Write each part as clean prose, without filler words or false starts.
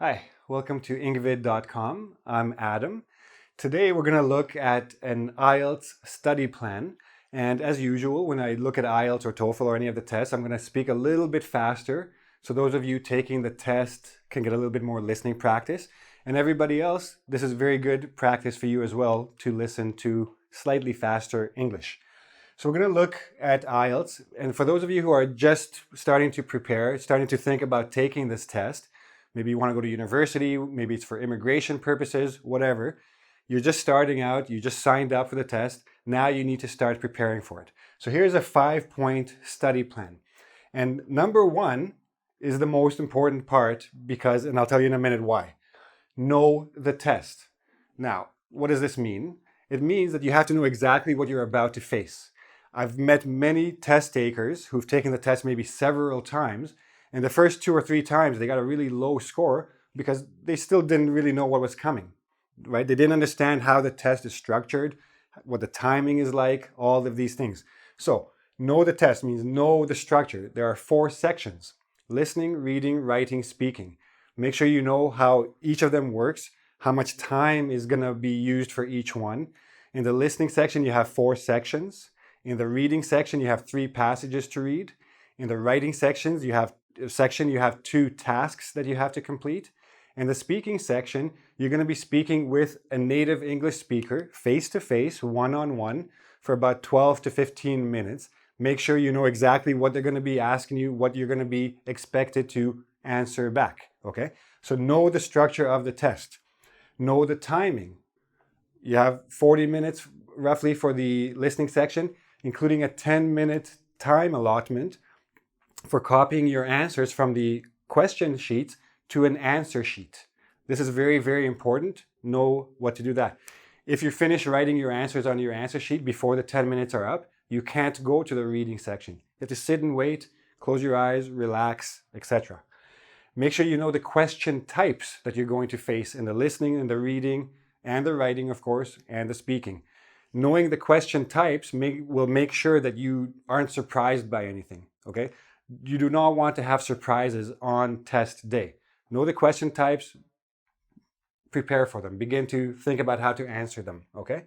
Hi, welcome to engVid.com. I'm Adam. Today we're going to look at an IELTS study plan. And as usual, when I look at IELTS or TOEFL or any of the tests, I'm going to speak a little bit faster. So those of you taking the test can get a little bit more listening practice. And everybody else, this is very good practice for you as well to listen to slightly faster English. So we're going to look at IELTS. And for those of you who are just starting to prepare, starting to think about taking this test, maybe you want to go to university, maybe it's for immigration purposes, whatever. You're just starting out, you just signed up for the test. Now you need to start preparing for it. So here's a 5-point study plan. And number one is the most important part because, and I'll tell you in a minute why. Know the test. Now, what does this mean? It means that you have to know exactly what you're about to face. I've met many test takers who've taken the test maybe several times, and the first 2 or 3 times they got a really low score because they still didn't really know what was coming, right? They didn't understand how the test is structured, what the timing is like, all of these things. So know the test means know the structure. There are 4 sections: listening, reading, writing, speaking. Make sure you know how each of them works, how much time is going to be used for each one. In the listening section, you have 4 sections. In the reading section, you have 3 passages to read. In the writing section, you have 2 tasks that you have to complete. In the speaking section, you're going to be speaking with a native English speaker, face-to-face, one-on-one, for about 12 to 15 minutes. Make sure you know exactly what they're going to be asking you, what you're going to be expected to answer back, okay? So know the structure of the test. Know the timing. You have 40 minutes roughly for the listening section, including a 10-minute time allotment for copying your answers from the question sheets to an answer sheet. This is very, very important. Know what to do that. If you finish writing your answers on your answer sheet before the 10 minutes are up, you can't go to the reading section. You have to sit and wait, close your eyes, relax, etc. Make sure you know the question types that you're going to face in the listening and the reading and the writing, of course, and the speaking. Knowing the question types will make sure that you aren't surprised by anything, okay? You do not want to have surprises on test day. Know the question types, prepare for them. Begin to think about how to answer them, okay?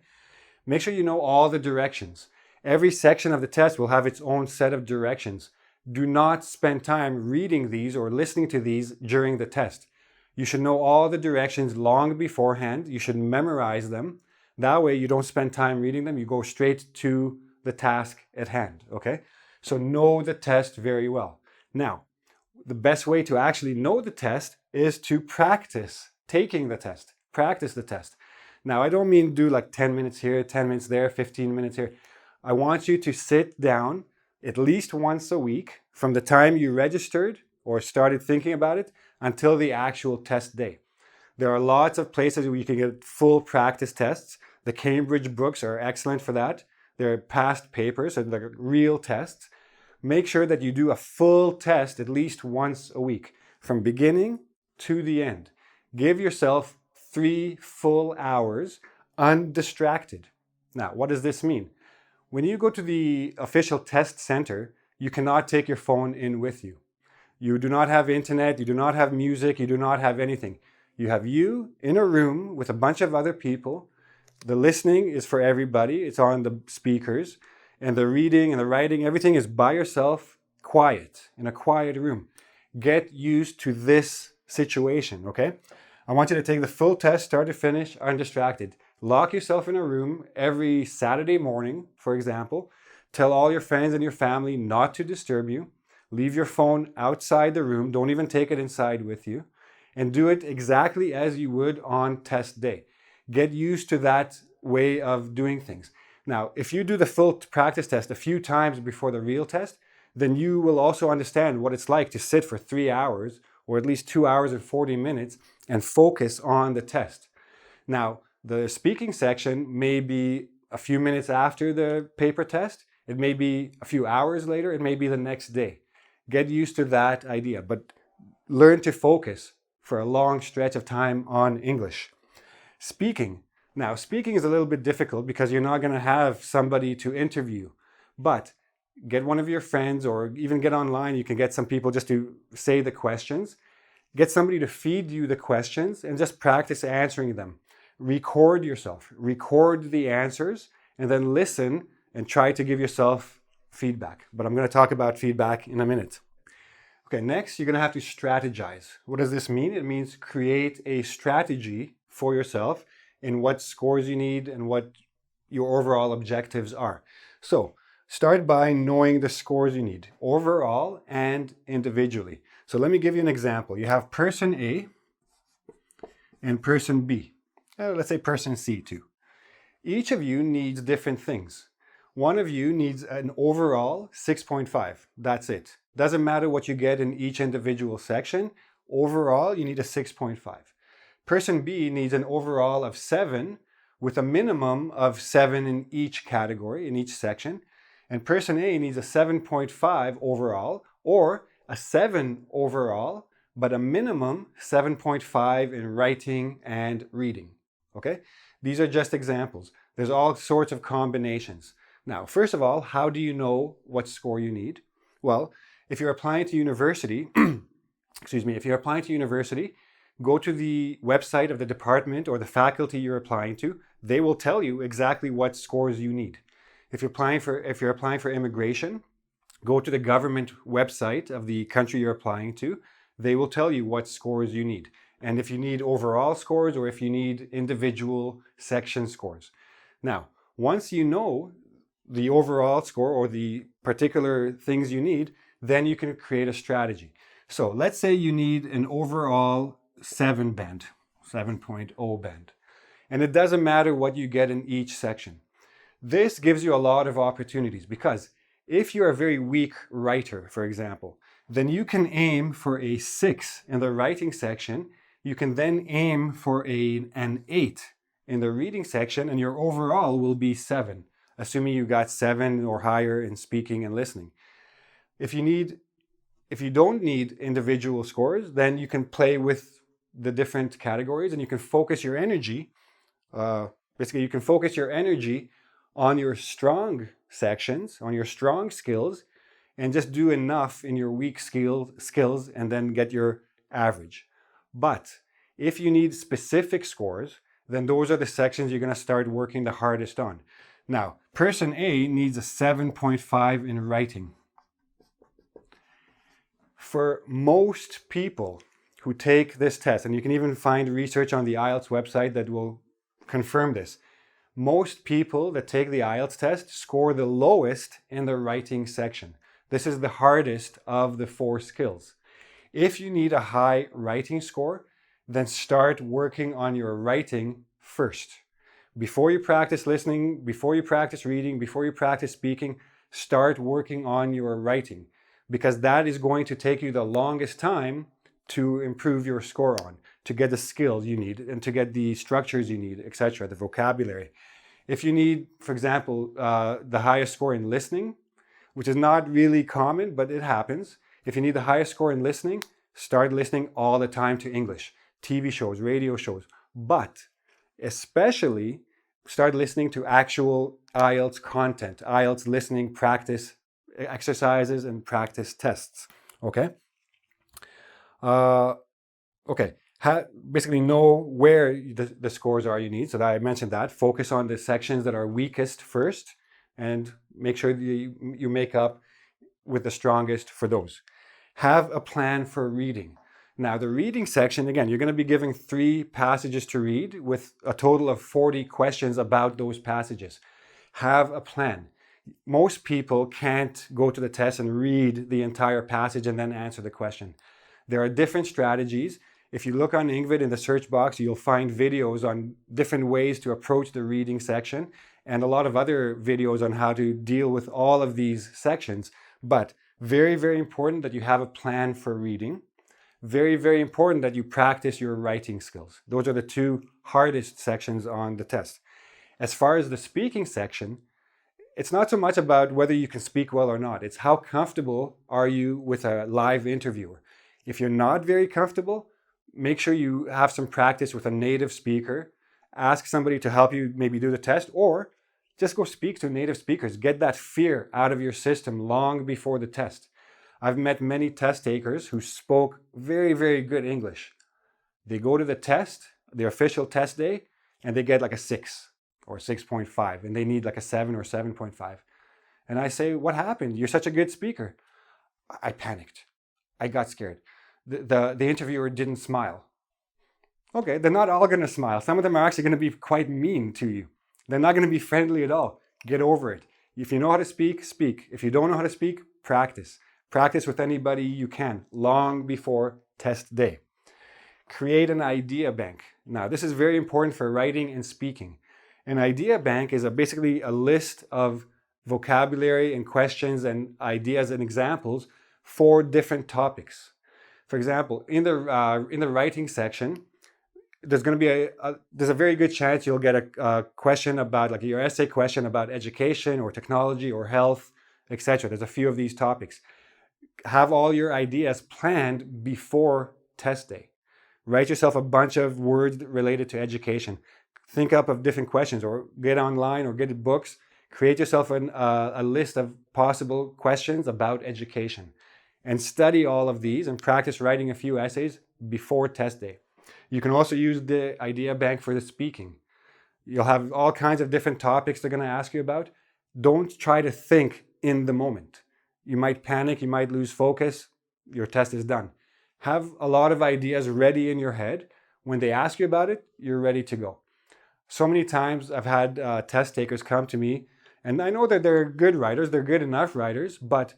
Make sure you know all the directions. Every section of the test will have its own set of directions. Do not spend time reading these or listening to these during the test. You should know all the directions long beforehand. You should memorize them. That way you don't spend time reading them. You go straight to the task at hand, okay? So know the test very well. Now, the best way to actually know the test is to practice taking the test. Practice the test. Now, I don't mean do like 10 minutes here, 10 minutes there, 15 minutes here. I want you to sit down at least once a week from the time you registered or started thinking about it until the actual test day. There are lots of places where you can get full practice tests. The Cambridge books are excellent for that. They're past papers, so they're real tests. Make sure that you do a full test at least once a week, from beginning to the end. Give yourself 3 full hours undistracted. Now, what does this mean? When you go to the official test center, you cannot take your phone in with you. You do not have internet, you do not have music, you do not have anything. You have you in a room with a bunch of other people. The listening is for everybody. It's on the speakers. And the reading and the writing, everything is by yourself, quiet, in a quiet room. Get used to this situation, okay? I want you to take the full test, start to finish, undistracted. Lock yourself in a room every Saturday morning, for example. Tell all your friends and your family not to disturb you. Leave your phone outside the room. Don't even take it inside with you. And do it exactly as you would on test day. Get used to that way of doing things. Now, if you do the full practice test a few times before the real test, then you will also understand what it's like to sit for 3 hours or at least 2 hours and 40 minutes and focus on the test. Now, the speaking section may be a few minutes after the paper test. It may be a few hours later. It may be the next day. Get used to that idea, but learn to focus for a long stretch of time on English. Speaking. Now, speaking is a little bit difficult because you're not going to have somebody to interview, but get one of your friends or even get online. You can get some people just to say the questions. Get somebody to feed you the questions and just practice answering them. Record yourself, record the answers, and then listen and try to give yourself feedback. But I'm going to talk about feedback in a minute. Okay, next, you're going to have to strategize. What does this mean? It means create a strategy for yourself in what scores you need and what your overall objectives are. So, start by knowing the scores you need, overall and individually. So let me give you an example. You have person A and person B. Let's say person C too. Each of you needs different things. One of you needs an overall 6.5. That's it. Doesn't matter what you get in each individual section. Overall, you need a 6.5. Person B needs an overall of 7 with a minimum of 7 in each category, in each section. And person A needs a 7.5 overall or a 7 overall, but a minimum 7.5 in writing and reading. Okay? These are just examples. There's all sorts of combinations. Now, first of all, how do you know what score you need? Well, if you're applying to university, if you're applying to university, go to the website of the department or the faculty you're applying to. They will tell you exactly what scores you need. If you're applying for immigration, go to the government website of the country you're applying to. They will tell you what scores you need. And if you need overall scores or if you need individual section scores. Now, once you know the overall score or the particular things you need, then you can create a strategy. So let's say you need an overall 7 band, 7.0 band. And it doesn't matter what you get in each section. This gives you a lot of opportunities because if you're a very weak writer, for example, then you can aim for a 6 in the writing section. You can then aim for an 8 in the reading section, and your overall will be 7, assuming you got 7 or higher in speaking and listening. If you don't need individual scores, then you can play with the different categories and you can focus your energy. You can focus your energy on your strong sections, on your strong skills, and just do enough in your weak skills and then get your average. But if you need specific scores, then those are the sections you're going to start working the hardest on. Now, person A needs a 7.5 in writing. For most people who take this test, and you can even find research on the IELTS website that will confirm this, most people that take the IELTS test score the lowest in the writing section. This is the hardest of the 4 skills. If you need a high writing score, then start working on your writing first. Before you practice listening, before you practice reading, before you practice speaking, start working on your writing, because that is going to take you the longest time to improve your score on, to get the skills you need and to get the structures you need, etc., the vocabulary. If you need, for example, the highest score in listening, which is not really common, but it happens. If you need the highest score in listening, start listening all the time to English, TV shows, radio shows, but especially start listening to actual IELTS content, IELTS listening practice exercises and practice tests, okay? Basically know where the scores are you need. So that I mentioned that. Focus on the sections that are weakest first and make sure you make up with the strongest for those. Have a plan for reading. Now the reading section, again, you're going to be given 3 passages to read with a total of 40 questions about those passages. Have a plan. Most people can't go to the test and read the entire passage and then answer the question. There are different strategies. If you look on engVid in the search box, you'll find videos on different ways to approach the reading section and a lot of other videos on how to deal with all of these sections. But very, very important that you have a plan for reading. Very, very important that you practice your writing skills. Those are the 2 hardest sections on the test. As far as the speaking section, it's not so much about whether you can speak well or not. It's how comfortable are you with a live interviewer. If you're not very comfortable, make sure you have some practice with a native speaker. Ask somebody to help you maybe do the test, or just go speak to native speakers. Get that fear out of your system long before the test. I've met many test takers who spoke very, very good English. They go to the test, the official test day, and they get like a 6 or 6.5, and they need like a 7 or 7.5. And I say, what happened? You're such a good speaker. I panicked. I got scared. The interviewer didn't smile. Okay, they're not all going to smile. Some of them are actually going to be quite mean to you. They're not going to be friendly at all. Get over it. If you know how to speak, speak. If you don't know how to speak, practice. Practice with anybody you can, long before test day. Create an idea bank. Now, this is very important for writing and speaking. An idea bank is basically a list of vocabulary and questions and ideas and examples for different topics. For example, in the writing section, there's going to be there's a very good chance you'll get a question about, like your essay question about education or technology or health, etc. There's a few of these topics. Have all your ideas planned before test day. Write yourself a bunch of words related to education. Think up of different questions, or get online or get books. Create yourself a list of possible questions about education, and study all of these and practice writing a few essays before test day. You can also use the idea bank for the speaking. You'll have all kinds of different topics they're going to ask you about. Don't try to think in the moment. You might panic, you might lose focus, your test is done. Have a lot of ideas ready in your head. When they ask you about it, you're ready to go. So many times I've had test takers come to me, and I know that they're good writers, they're good enough writers, but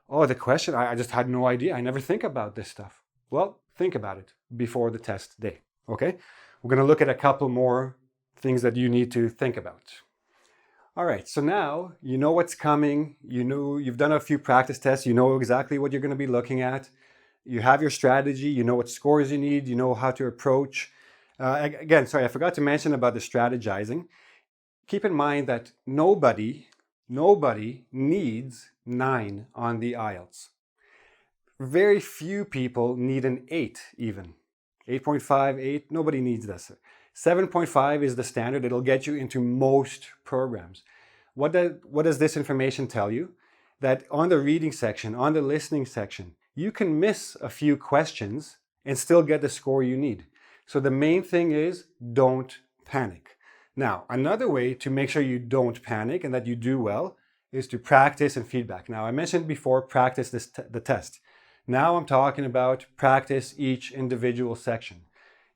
the question, I just had no idea. I never think about this stuff. Well, think about it before the test day, okay? We're going to look at a couple more things that you need to think about. All right, so now you know what's coming. You've done a few practice tests. You know exactly what you're going to be looking at. You have your strategy. You know what scores you need. You know how to approach. Again, sorry, I forgot to mention about the strategizing. Keep in mind that nobody needs 9 on the IELTS. Very few people need an 8 even. 8.5, 8, nobody needs this. 7.5 is the standard. It'll get you into most programs. What does this information tell you? That on the reading section, on the listening section, you can miss a few questions and still get the score you need. So the main thing is, don't panic. Now, another way to make sure you don't panic and that you do well is to practice and feedback. Now, I mentioned before, practice the test. Now I'm talking about practice each individual section.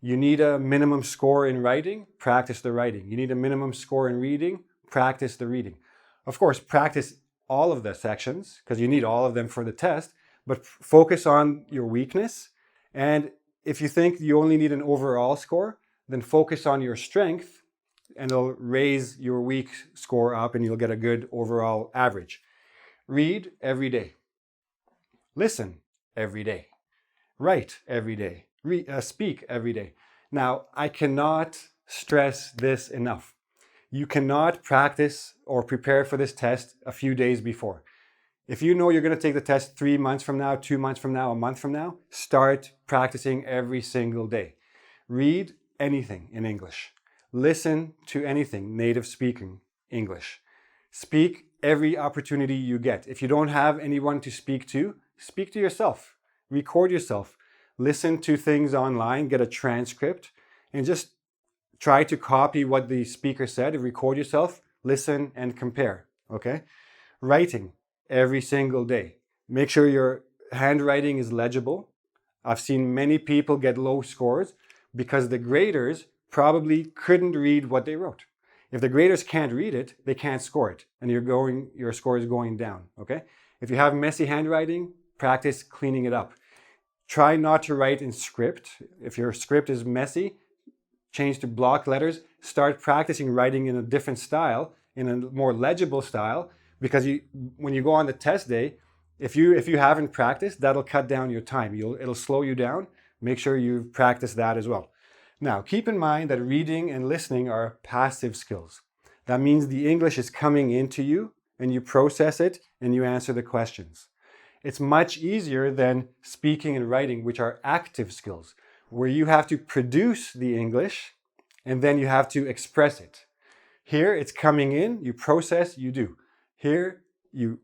You need a minimum score in writing, practice the writing. You need a minimum score in reading, practice the reading. Of course, practice all of the sections because you need all of them for the test, but focus on your weakness. And if you think you only need an overall score, then focus on your strength and it'll raise your weak score up and you'll get a good overall average. Read every day. Listen every day. Write every day. Speak every day. Now, I cannot stress this enough. You cannot practice or prepare for this test a few days before. If you know you're going to take the test 3 months from now, 2 months from now, a month from now, start practicing every single day. Read anything in English. Listen to anything native speaking English. Speak every opportunity you get. If you don't have anyone to speak to yourself. Record yourself. Listen to things online, get a transcript, and just try to copy what the speaker said. Record yourself, listen, and compare, okay? Writing every single day. Make sure your handwriting is legible. I've seen many people get low scores because the graders probably couldn't read what they wrote. If the graders can't read it, they can't score it, and your score is going down, okay? If you have messy handwriting, practice cleaning it up. Try not to write in script. If your script is messy, change to block letters. Start practicing writing in a different style, in a more legible style, because when you go on the test day, if you haven't practiced, that'll cut down your time. It'll slow you down. Make sure you practice that as well. Now, keep in mind that reading and listening are passive skills. That means the English is coming into you and you process it and you answer the questions. It's much easier than speaking and writing, which are active skills, where you have to produce the English and then you have to express it. Here, it's coming in, you process, you do. Here, you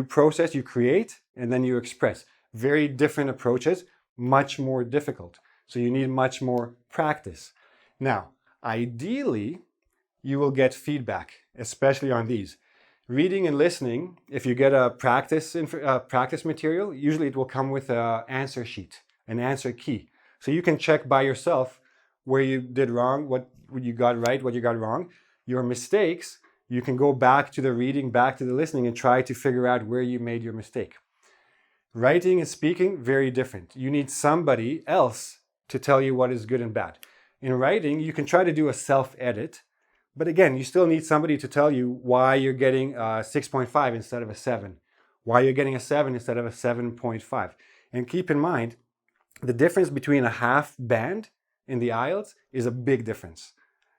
process, you create, and then you express. Very different approaches, much more difficult. So you need much more practice. Now, ideally, you will get feedback, especially on these. Reading and listening, if you get a practice material, usually it will come with an answer sheet, an answer key. So you can check by yourself where you did wrong, what you got right, what you got wrong. Your mistakes, you can go back to the reading, back to the listening, and try to figure out where you made your mistake. Writing and speaking, very different. You need somebody else to tell you what is good and bad. In writing, you can try to do a self-edit, but again, you still need somebody to tell you why you're getting a 6.5 instead of a 7, why you're getting a 7 instead of a 7.5. And keep in mind, the difference between a half band in the IELTS is a big difference.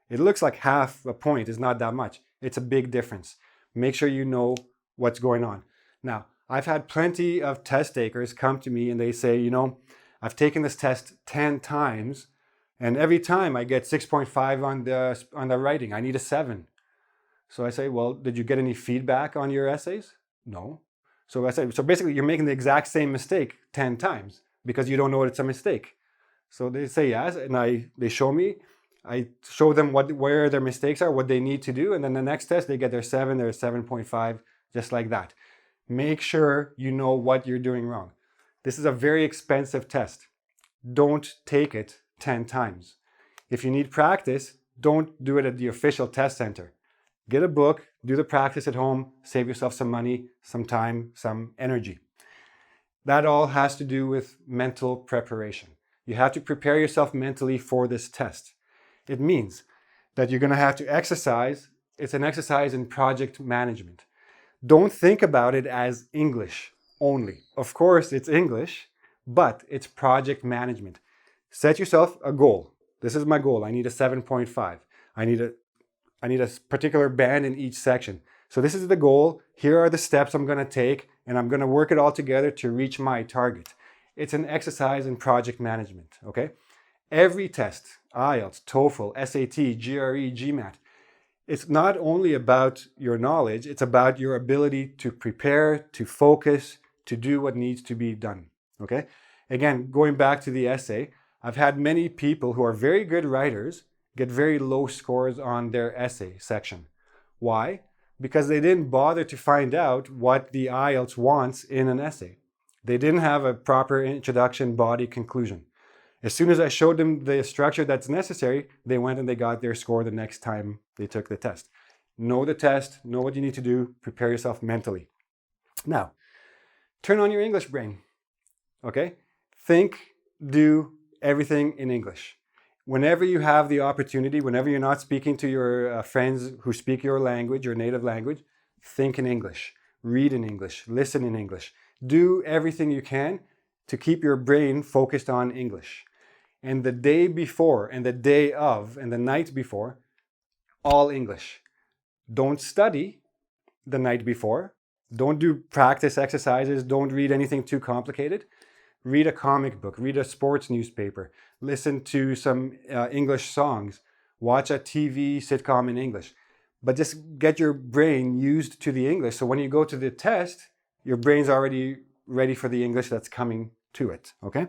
It looks like half a point is not that much. It's a big difference. Make sure you know what's going on. Now, I've had plenty of test takers come to me and they say, you know, I've taken this test 10 times and every time I get 6.5 on the writing. I need a 7. So I say, well, did you get any feedback on your essays? No. So I say, so basically you're making the exact same mistake 10 times because you don't know it's a mistake. So they say yes, and they show me. I show them where their mistakes are, what they need to do, and then the next test they get their 7, their 7.5, just like that. Make sure you know what you're doing wrong. This is a very expensive test. Don't take it 10 times. If you need practice, don't do it at the official test center. Get a book, do the practice at home, save yourself some money, some time, some energy. That all has to do with mental preparation. You have to prepare yourself mentally for this test. It means that you're going to have to exercise. It's an exercise in project management. Don't think about it as English only. Of course, it's English, but it's project management. Set yourself a goal. This is my goal. I need a 7.5. I need a particular band in each section. So this is the goal. Here are the steps I'm going to take, and I'm going to work it all together to reach my target. It's an exercise in project management, okay? Every test, IELTS, TOEFL, SAT, GRE, GMAT, it's not only about your knowledge, it's about your ability to prepare, to focus, to do what needs to be done, okay? Again, going back to the essay, I've had many people who are very good writers get very low scores on their essay section. Why? Because they didn't bother to find out what the IELTS wants in an essay. They didn't have a proper introduction, body, conclusion. As soon as I showed them the structure that's necessary, they went and they got their score the next time they took the test. Know the test, know what you need to do, prepare yourself mentally. Now, turn on your English brain, okay? Think, do everything in English. Whenever you have the opportunity, whenever you're not speaking to your friends who speak your language, your native language, think in English, read in English, listen in English. Do everything you can to keep your brain focused on English. And the day before, and the day of, and the night before, all English. Don't study the night before. Don't do practice exercises. Don't read anything too complicated. Read a comic book. Read a sports newspaper. Listen to some English songs. Watch a TV sitcom in English. But just get your brain used to the English. So when you go to the test, your brain's already ready for the English that's coming to it, okay?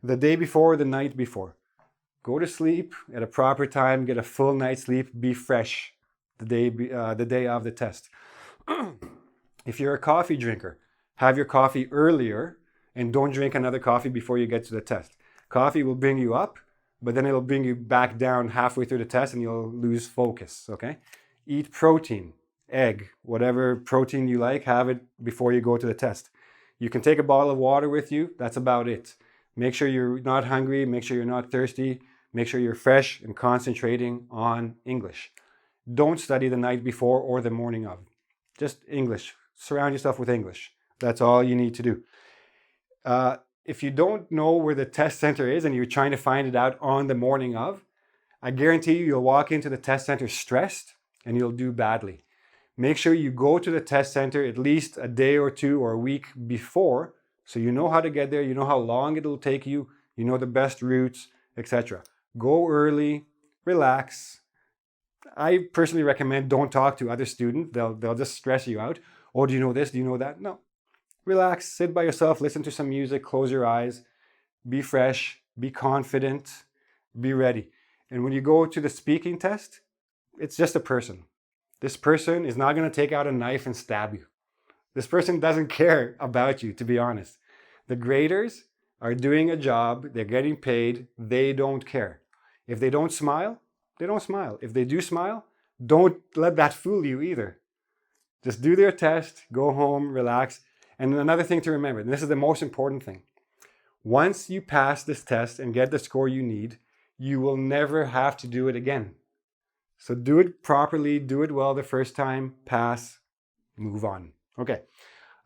The day before, the night before. Go to sleep at a proper time, get a full night's sleep, be fresh the day of the test. If you're a coffee drinker, have your coffee earlier and don't drink another coffee before you get to the test. Coffee will bring you up, but then it'll bring you back down halfway through the test and you'll lose focus, okay? Eat protein, egg, whatever protein you like, have it before you go to the test. You can take a bottle of water with you, that's about it. Make sure you're not hungry, make sure you're not thirsty, make sure you're fresh and concentrating on English. Don't study the night before or the morning of. Just English. Surround yourself with English. That's all you need to do. If you don't know where the test center is and you're trying to find it out on the morning of, I guarantee you'll walk into the test center stressed and you'll do badly. Make sure you go to the test center at least a day or two or a week before, so you know how to get there, you know how long it'll take you, you know the best routes, etc. Go early, relax. I personally recommend don't talk to other students. They'll just stress you out. Oh, do you know this? Do you know that? No. relax, sit by yourself, listen to some music, close your eyes, be fresh, be confident, be ready. And when you go to the speaking test, it's just a person. This person is not going to take out a knife and stab you. This person doesn't care about you, to be honest. The graders are doing a job, they're getting paid, they don't care. If they don't smile, they don't smile. If they do smile, don't let that fool you either. Just do their test, go home, relax. And another thing to remember, and this is the most important thing. Once you pass this test and get the score you need, you will never have to do it again. So do it properly, do it well the first time, pass, move on. Okay,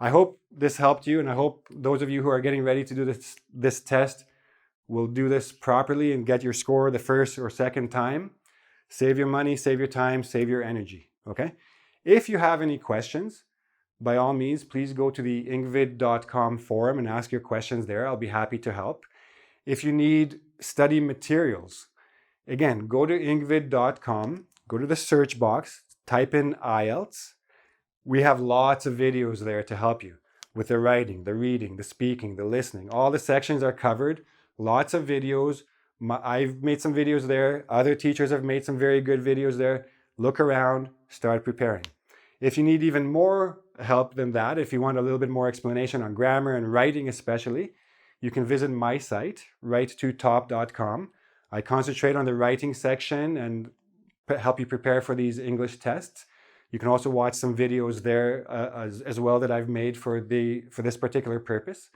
I hope this helped you, and I hope those of you who are getting ready to do this test will do this properly and get your score the first or second time. Save your money, save your time, save your energy, okay? If you have any questions, by all means, please go to the engvid.com forum and ask your questions there. I'll be happy to help. If you need study materials, again, go to engvid.com, go to the search box, type in IELTS. We have lots of videos there to help you with the writing, the reading, the speaking, the listening. All the sections are covered. Lots of videos. I've made some videos there. Other teachers have made some very good videos there. Look around, start preparing. If you need even more help than that, if you want a little bit more explanation on grammar and writing especially, you can visit my site, write2top.com. I concentrate on the writing section and help you prepare for these English tests. You can also watch some videos there as well that I've made for this particular purpose.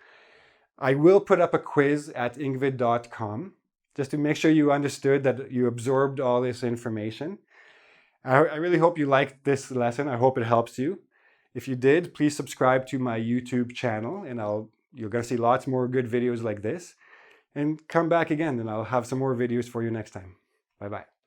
I will put up a quiz at engvid.com just to make sure you understood that you absorbed all this information. I really hope you liked this lesson. I hope it helps you. If you did, please subscribe to my YouTube channel, and you're going to see lots more good videos like this. And come back again, and I'll have some more videos for you next time. Bye-bye.